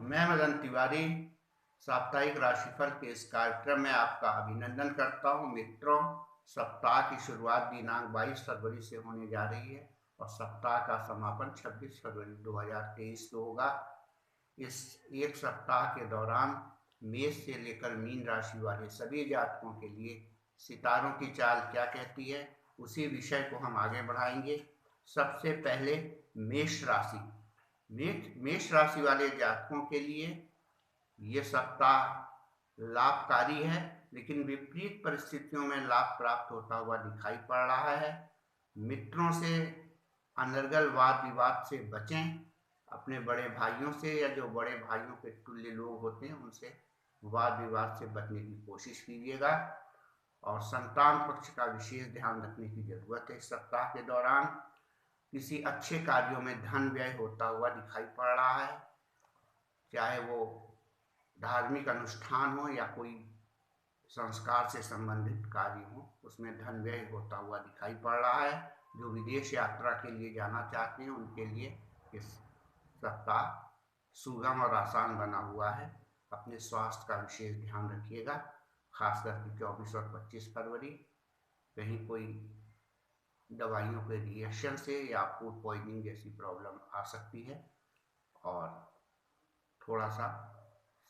मैं मदन तिवारी साप्ताहिक राशिफल के इस कार्यक्रम में आपका अभिनंदन करता हूं। मित्रों, सप्ताह की शुरुआत दिनांक 22 फरवरी से होने जा रही है और सप्ताह का समापन 26 फरवरी 2023 को होगा। इस एक सप्ताह के दौरान मेष से लेकर मीन राशि वाले सभी जातकों के लिए सितारों की चाल क्या कहती है, उसी विषय को हम आगे बढ़ाएंगे। सबसे पहले मेष राशि। मेष राशि वाले जातकों के लिए ये सप्ताह लाभकारी है, लेकिन विपरीत परिस्थितियों में लाभ प्राप्त होता हुआ दिखाई पड़ रहा है। मित्रों से अनर्गल वाद विवाद से बचें। अपने बड़े भाइयों से या जो बड़े भाइयों के तुल्य लोग होते हैं उनसे वाद विवाद से बचने की कोशिश कीजिएगा और संतान पक्ष का विशेष ध्यान रखने की जरूरत है। इस सप्ताह के दौरान किसी अच्छे कार्यों में धन व्यय होता हुआ दिखाई पड़ रहा है, चाहे वो धार्मिक अनुष्ठान हो या कोई संस्कार से संबंधित कार्य हो, उसमें धन व्यय होता हुआ दिखाई पड़ रहा है। जो विदेश यात्रा के लिए जाना चाहते हैं उनके लिए इस सप्ताह सुगम और आसान बना हुआ है। अपने स्वास्थ्य का विशेष ध्यान रखिएगा, खासकर 24 और 25 फरवरी कहीं कोई दवाइयों के रिएक्शन से या फूड पॉइजनिंग जैसी प्रॉब्लम आ सकती है। और थोड़ा सा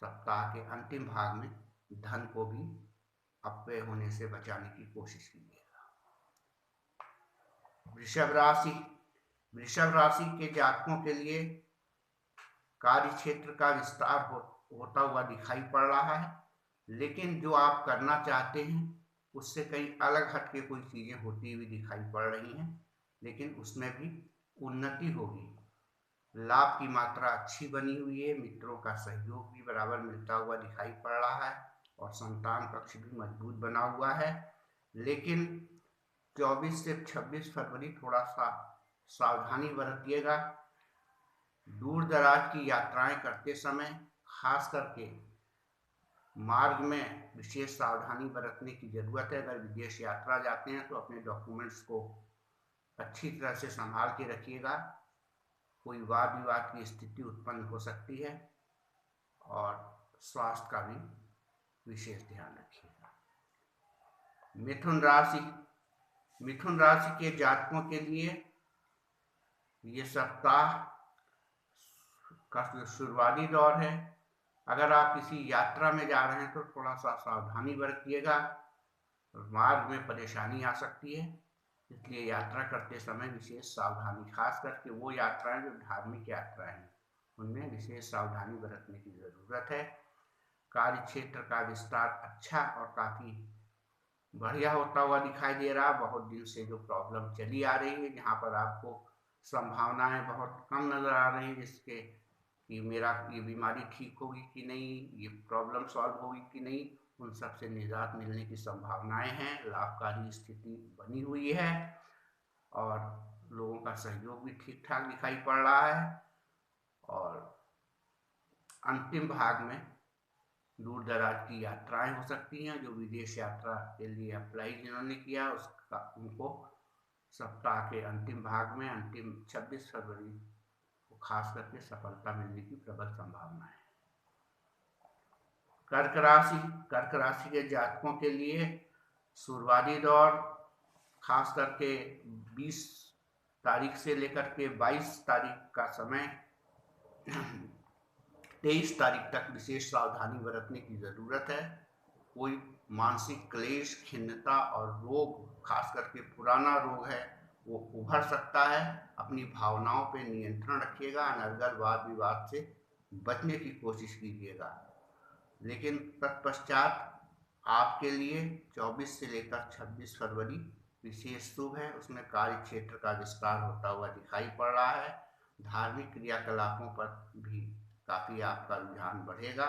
सप्ताह के अंतिम भाग में धन को भी अपव्यय होने से बचाने की कोशिश कीजिएगा। वृषभ राशि के जातकों के लिए कार्य क्षेत्र का विस्तार होता हुआ दिखाई पड़ रहा है, लेकिन जो आप करना चाहते हैं उससे कई अलग हट के कोई चीजें होती हुई दिखाई पड़ रही हैं, लेकिन उसमें भी उन्नति होगी। लाभ की मात्रा अच्छी बनी हुई है, मित्रों का सहयोग भी बराबर मिलता हुआ दिखाई पड़ रहा है और संतान पक्ष भी मजबूत बना हुआ है। लेकिन 24 से 26 फरवरी थोड़ा सा सावधानी बरतिएगा। दूर दराज की यात्राएं करते समय खास करके मार्ग में विशेष सावधानी बरतने की जरूरत है। अगर विदेश यात्रा जाते हैं तो अपने डॉक्यूमेंट्स को अच्छी तरह से संभाल के रखिएगा। कोई वाद विवाद की स्थिति उत्पन्न हो सकती है और स्वास्थ्य का भी विशेष ध्यान रखिएगा। मिथुन राशि के जातकों के लिए ये सप्ताह का शुरुआती दौर है। अगर आप किसी यात्रा में जा रहे हैं तो थोड़ा सा सावधानी बरतिएगा, मार्ग में परेशानी आ सकती है, इसलिए यात्रा करते समय विशेष सावधानी, खास करके वो यात्राएं जो धार्मिक यात्राएं हैं उनमें विशेष सावधानी बरतने की जरूरत है। कार्य क्षेत्र का विस्तार अच्छा और काफी बढ़िया होता हुआ दिखाई दे रहा है। बहुत दिन से जो प्रॉब्लम चली आ रही है, जहाँ पर आपको संभावनाएं बहुत कम नजर आ रही है जिसके कि मेरा ये बीमारी ठीक होगी कि नहीं, ये प्रॉब्लम सॉल्व होगी कि नहीं, उन सब से निजात मिलने की संभावनाएं हैं। लाभकारी स्थिति बनी हुई है और लोगों का सहयोग भी ठीक ठाक दिखाई पड़ रहा है। और अंतिम भाग में दूर दराज की यात्राएं हो सकती हैं। जो विदेश यात्रा के लिए अप्लाई जिन्होंने किया उसका उनको सप्ताह के अंतिम भाग में अंतिम 26 फरवरी को खास करके सफलता मिलने की प्रबल संभावना है। कर्क राशि के जातकों के लिए शुरुआती दौर खास करके 20 तारीख से लेकर के 22 तारीख का समय 23 तारीख तक विशेष सावधानी बरतने की जरूरत है। कोई मानसिक क्लेश, खिन्नता और रोग, खास करके पुराना रोग है वो उभर सकता है। अपनी भावनाओं पर नियंत्रण रखिएगा, अनर्गल वाद विवाद से बचने की कोशिश कीजिएगा। लेकिन तत्पश्चात आपके लिए 24 से लेकर 26 फरवरी विशेष शुभ है, उसमें कार्य क्षेत्र का विस्तार होता हुआ दिखाई पड़ रहा है। धार्मिक क्रियाकलापों पर भी काफी आपका रुझान बढ़ेगा,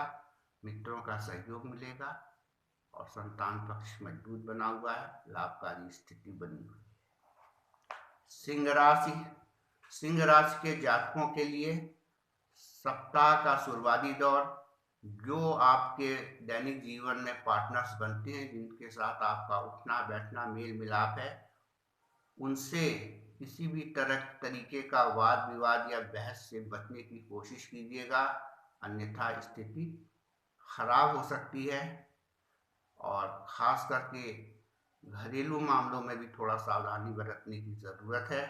मित्रों का सहयोग मिलेगा और संतान पक्ष मजबूत बना हुआ है, लाभकारी स्थिति बनी हुई है। सिंह राशि के जातकों के लिए सप्ताह का शुरुआती दौर, जो आपके दैनिक जीवन में पार्टनर्स बनते हैं, जिनके साथ आपका उठना बैठना मेल मिलाप है, उनसे किसी भी तरीके का वाद विवाद या बहस से बचने की कोशिश कीजिएगा। अन्यथा स्थिति खराब हो सकती है। और खास करके घरेलू मामलों में भी थोड़ा सावधानी बरतने की ज़रूरत है।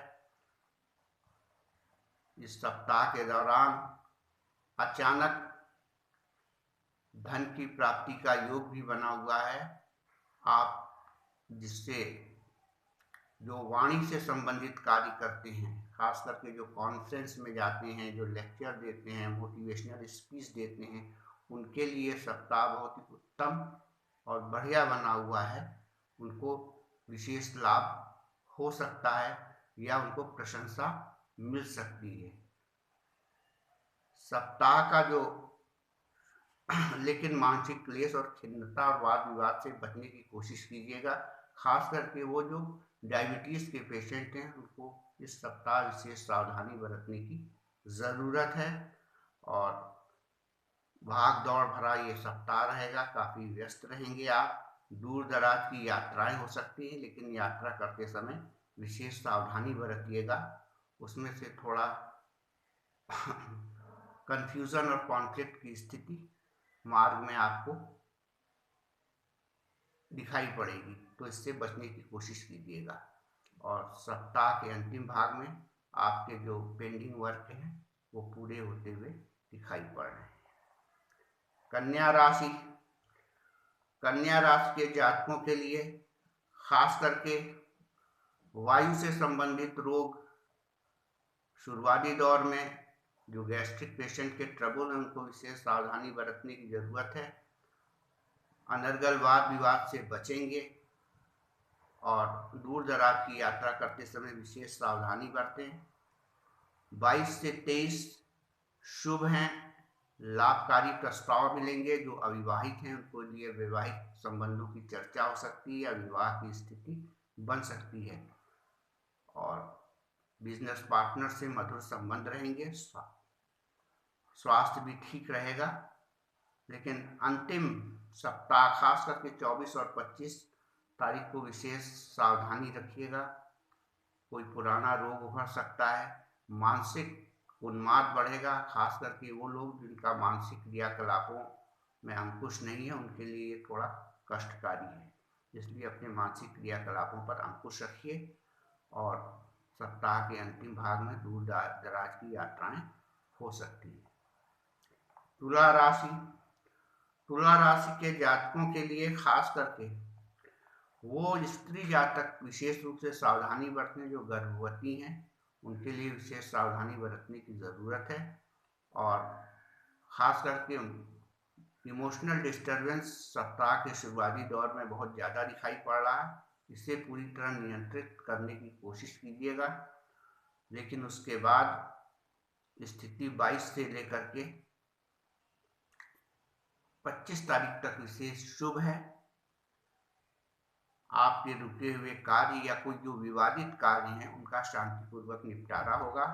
इस सप्ताह के दौरान अचानक धन की प्राप्ति का योग भी बना हुआ है। आप जिससे जो वाणी से संबंधित कार्य करते हैं, खास करके जो कॉन्फ्रेंस में जाते हैं, जो लेक्चर देते हैं, मोटिवेशनल स्पीच देते हैं, उनके लिए सप्ताह बहुत ही उत्तम और बढ़िया बना हुआ है। उनको विशेष लाभ हो सकता है या उनको प्रशंसा मिल सकती है। सप्ताह का जो लेकिन मानसिक क्लेश और खिन्नता और वाद विवाद से बचने की कोशिश कीजिएगा। खास करके वो जो डायबिटीज़ के पेशेंट हैं, उनको इस सप्ताह विशेष सावधानी बरतने की ज़रूरत है। और भाग दौड़ भरा ये सप्ताह रहेगा, काफ़ी व्यस्त रहेंगे आप। दूर दराज की यात्राएं हो सकती हैं, लेकिन यात्रा करते समय विशेष सावधानी बरतिएगा। उसमें से थोड़ा कंफ्यूजन और कॉन्फ्लिक्ट की स्थिति मार्ग में आपको दिखाई पड़ेगी, तो इससे बचने की कोशिश कीजिएगा। और सप्ताह के अंतिम भाग में आपके जो पेंडिंग वर्क हैं वो पूरे होते हुए दिखाई पड़ रहे हैं। कन्या राशि के जातकों के लिए खास करके वायु से संबंधित रोग शुरुआती दौर में जो गैस्ट्रिक पेशेंट के ट्रबल है, उनको विशेष सावधानी बरतने की जरूरत है। अनर्गल वाद विवाद से बचेंगे और दूर दराज की यात्रा करते समय विशेष सावधानी बरतें। 22 से 23 शुभ हैं। लाभकारी प्रस्ताव मिलेंगे। जो अविवाहित हैं उनको लिए वैवाहिक संबंधों की चर्चा हो सकती है या विवाह की स्थिति बन सकती है। और बिजनेस पार्टनर से मधुर संबंध रहेंगे। स्वास्थ्य भी ठीक रहेगा। लेकिन अंतिम सप्ताह खास करके 24 और 25 तारीख को विशेष सावधानी रखिएगा। कोई पुराना रोग उभर सकता है। मानसिक उन्माद बढ़ेगा। खास करके वो लोग जिनका मानसिक क्रियाकलापों में अंकुश नहीं है, उनके लिए ये थोड़ा कष्टकारी है। इसलिए अपने मानसिक क्रियाकलापों पर अंकुश रखिए। और सप्ताह के अंतिम भाग में दूर दराज की यात्राएं हो सकती है। तुला राशि के जातकों के लिए खास करके वो स्त्री जातक विशेष रूप से सावधानी बरतने जो गर्भवती हैं, उनके लिए विशेष सावधानी बरतने की ज़रूरत है। और ख़ास करके इमोशनल डिस्टर्बेंस सप्ताह के शुरुआती दौर में बहुत ज़्यादा दिखाई पड़ रहा है। इसे पूरी तरह नियंत्रित करने की कोशिश कीजिएगा। लेकिन उसके बाद स्थिति 22 से लेकर के 25 तारीख तक विशेष शुभ है। आपके रुके हुए कार्य या कोई जो विवादित कार्य हैं उनका शांतिपूर्वक निपटारा होगा।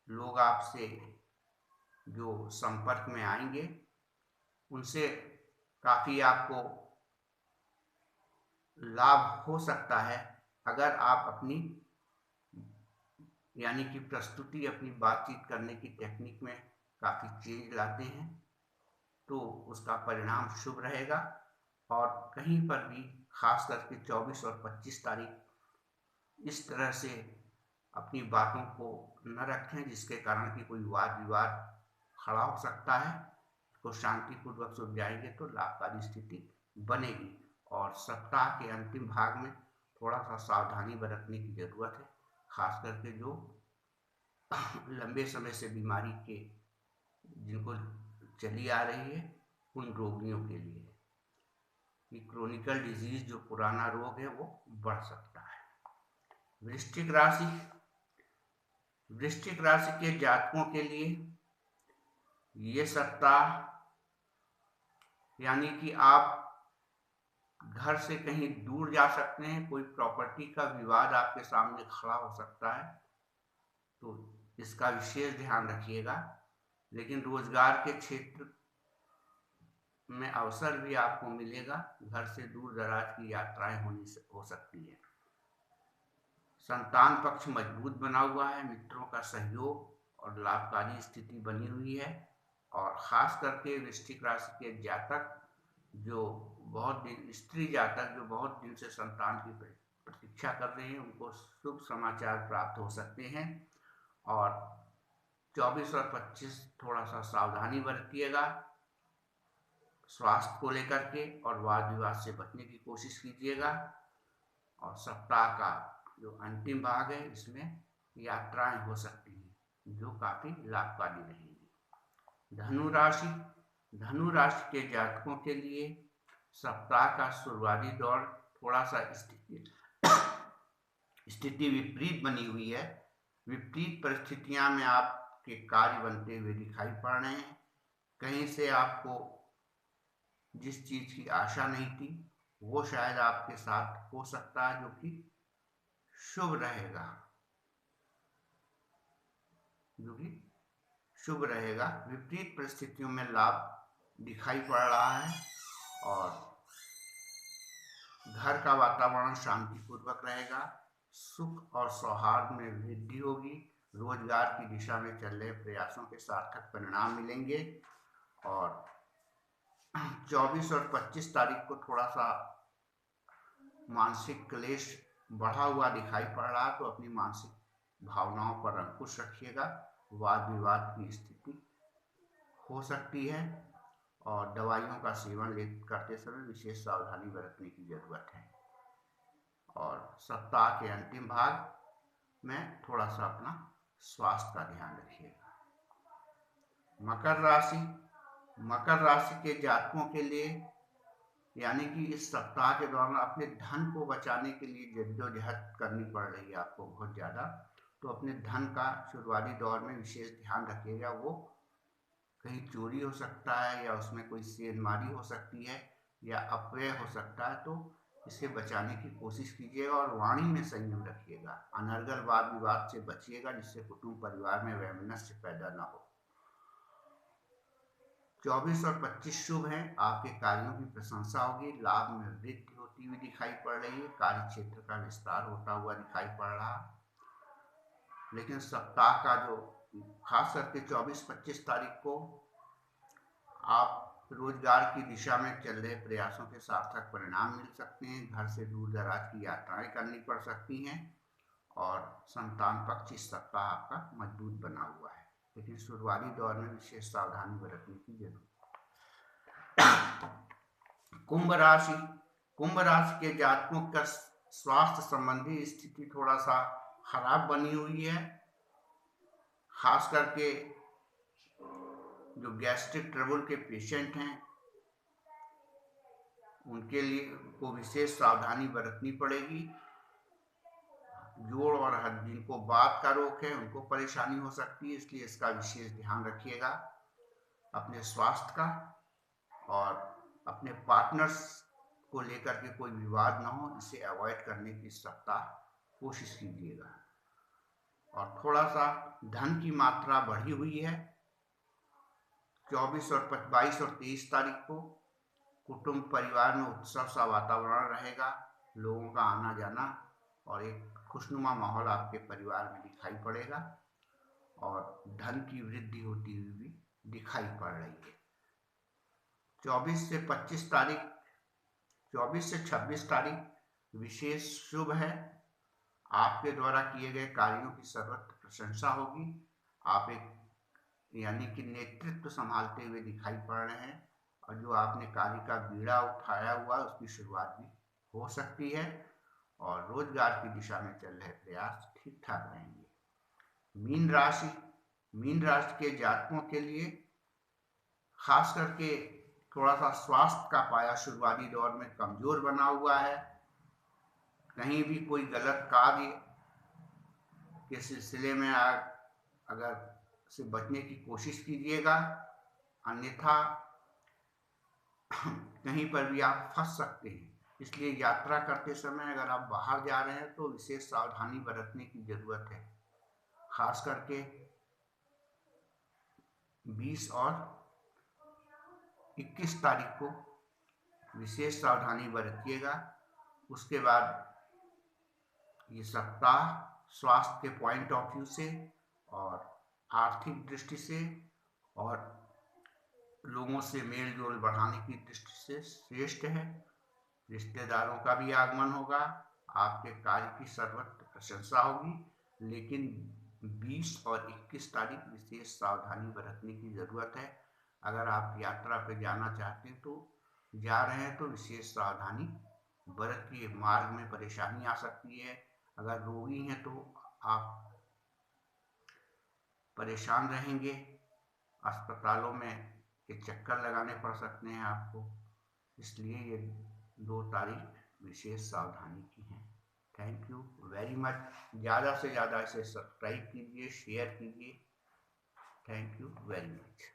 लोग आपसे जो संपर्क में आएंगे उनसे काफ़ी आपको लाभ हो सकता है। अगर आप अपनी यानी कि प्रस्तुति, अपनी बातचीत करने की टेक्निक में काफ़ी चेंज लाते हैं तो उसका परिणाम शुभ रहेगा। और कहीं पर भी खास करके 24 और 25 तारीख इस तरह से अपनी बातों को न रखें जिसके कारण कि कोई वाद विवाद खड़ा हो सकता है। तो शांतिपूर्वक सुलझाएंगे तो लाभकारी स्थिति बनेगी। और सप्ताह के अंतिम भाग में थोड़ा सा सावधानी बरतने की ज़रूरत है। खास करके जो लंबे समय से बीमारी के जिनको चली आ रही है उन रोगियों के लिए कि क्रोनिकल डिजीज जो पुराना रोग है वो बढ़ सकता है। वृश्चिक राशि के जातकों के लिए ये सप्ताह यानी कि आप घर से कहीं दूर जा सकते हैं। कोई प्रॉपर्टी का विवाद आपके सामने खड़ा हो सकता है, तो इसका विशेष ध्यान रखिएगा। लेकिन रोजगार के क्षेत्र में अवसर भी आपको मिलेगा। घर से दूर दराज की यात्राएं हो सकती है। संतान पक्ष मजबूत बना हुआ है। मित्रों का सहयोग और लाभकारी स्थिति बनी हुई है। और ख़ास करके वृश्चिक राशि के जातक जो बहुत दिन, स्त्री जातक जो बहुत दिन से संतान की प्रतीक्षा कर रहे हैं, उनको शुभ समाचार प्राप्त हो सकते हैं। और 24 और 25 थोड़ा सा सावधानी बरतिएगा स्वास्थ्य को लेकर के, और वाद विवाद से बचने की कोशिश कीजिएगा। और सप्ताह का जो अंतिम भाग है, इसमें यात्राएं हो सकती हैं जो काफी लाभकारी रहेंगी। धनु राशि के जातकों के लिए सप्ताह का शुरुआती दौर थोड़ा सा स्थिति विपरीत बनी हुई है। विपरीत परिस्थितियां में आपके कार्य बनते हुए दिखाई पड़ रहे हैं। कहीं से आपको जिस चीज की आशा नहीं थी वो शायद आपके साथ हो सकता है, जो कि शुभ रहेगा, विपरीत परिस्थितियों में लाभ दिखाई पड़ रहा है। और घर का वातावरण शांतिपूर्वक रहेगा। सुख और सौहार्द में वृद्धि होगी। रोजगार की दिशा में चल रहे प्रयासों के सार्थक परिणाम मिलेंगे। और 24 और 25 तारीख को थोड़ा सा मानसिक क्लेश बढ़ा हुआ दिखाई पड़ रहा, तो अपनी मानसिक भावनाओं पर अंकुश रखिएगा। वाद विवाद की स्थिति हो सकती है और दवाइयों का सेवन करते समय विशेष सावधानी बरतने की जरूरत है। और सप्ताह के अंतिम भाग में थोड़ा सा अपना स्वास्थ्य का ध्यान रखिएगा। मकर राशि के जातकों के लिए, यानी कि इस सप्ताह के दौरान अपने धन को बचाने के लिए जद्दोजहद करनी पड़ रही है आपको बहुत ज़्यादा, तो अपने धन का शुरुआती दौर में विशेष ध्यान रखिएगा। वो कहीं चोरी हो सकता है या उसमें कोई सेंधमारी हो सकती है या अपव्यय हो सकता है, तो इसे बचाने की कोशिश कीजिएगा। और वाणी में संयम रखिएगा। अनर्गल वाद विवाद से बचिएगा, जिससे कुटुंब परिवार में वैमनस्य पैदा न हो। 24 और 25 शुभ हैं। आपके कार्यों की प्रशंसा होगी। लाभ में वृद्धि होती हुई दिखाई पड़ रही है। कार्य क्षेत्र का विस्तार होता हुआ दिखाई पड़ रहा। लेकिन सप्ताह का जो खास करके 24-25 तारीख को आप रोजगार की दिशा में चल रहे प्रयासों के सार्थक परिणाम मिल सकते हैं। घर से दूर दराज की यात्राएं करनी पड़ सकती हैं। और संतान पक्ष इस सप्ताह आपका मजबूत बना हुआ है, लेकिन शुरुआती दौर में विशेष सावधानी बरतने की जरूरत। कुंभ राशि के जातकों का स्वास्थ्य संबंधी स्थिति थोड़ा सा खराब बनी हुई है। खास करके जो गैस्ट्रिक ट्रबल के पेशेंट हैं, उनके लिए को विशेष सावधानी बरतनी पड़ेगी। जोड़ और हड्डी, जिनको वात का रोग है, उनको परेशानी हो सकती है, इसलिए इसका विशेष ध्यान रखिएगा अपने स्वास्थ्य का। और अपने पार्टनर्स को लेकर के कोई विवाद ना हो, इसे अवॉइड करने की सप्ताह कोशिश कीजिएगा। और थोड़ा सा धन की मात्रा बढ़ी हुई है। 22 और 23 तारीख को कुटुंब परिवार में उत्सव सा वातावरण रहेगा। लोगों का आना जाना और एक खुशनुमा माहौल आपके परिवार में दिखाई पड़ेगा। और धन की वृद्धि होती हुई भी दिखाई पड़ रही है। 24 से 26 तारीख विशेष शुभ है। आपके द्वारा किए गए कार्यों की सर्वत्र प्रशंसा होगी। आप एक यानी कि नेतृत्व संभालते हुए दिखाई पड़ रहे हैं, और जो आपने कार्य का बीड़ा उठाया हुआ उसकी शुरुआत भी हो सकती है। और रोजगार की दिशा में चल रहे प्रयास ठीक ठाक रहेंगे। मीन राशि के जातकों के लिए खास करके थोड़ा सा स्वास्थ्य का पाया शुरुआती दौर में कमजोर बना हुआ है। कहीं भी कोई गलत कार्य के सिलसिले में अगर से बचने की कोशिश कीजिएगा, अन्यथा कहीं पर भी आप फंस सकते हैं। इसलिए यात्रा करते समय अगर आप बाहर जा रहे हैं तो विशेष सावधानी बरतने की जरूरत है। खास करके 20 और 21 तारीख को विशेष सावधानी बरतिएगा। उसके बाद ये सप्ताह स्वास्थ्य के पॉइंट ऑफ व्यू से और आर्थिक दृष्टि से और लोगों से मेल जोल बढ़ाने की दृष्टि से श्रेष्ठ है। रिश्तेदारों का भी आगमन होगा, आपके कार्य की सर्वत्र प्रशंसा होगी, लेकिन 20 और 21 तारीख विशेष सावधानी बरतने की ज़रूरत है। अगर आप यात्रा पे जाना चाहते हैं तो जा रहे हैं तो विशेष सावधानी बरतिए। मार्ग में परेशानी आ सकती है। अगर रोगी हैं तो आप परेशान रहेंगे। अस्पतालों में के चक्कर लगाने पड़ सकते हैं आपको, इसलिए ये 2 तारीख विशेष सावधानी की हैं। Thank you very much. ज़्यादा से ज़्यादा इसे सब्सक्राइब कीजिए, शेयर कीजिए। Thank you very much.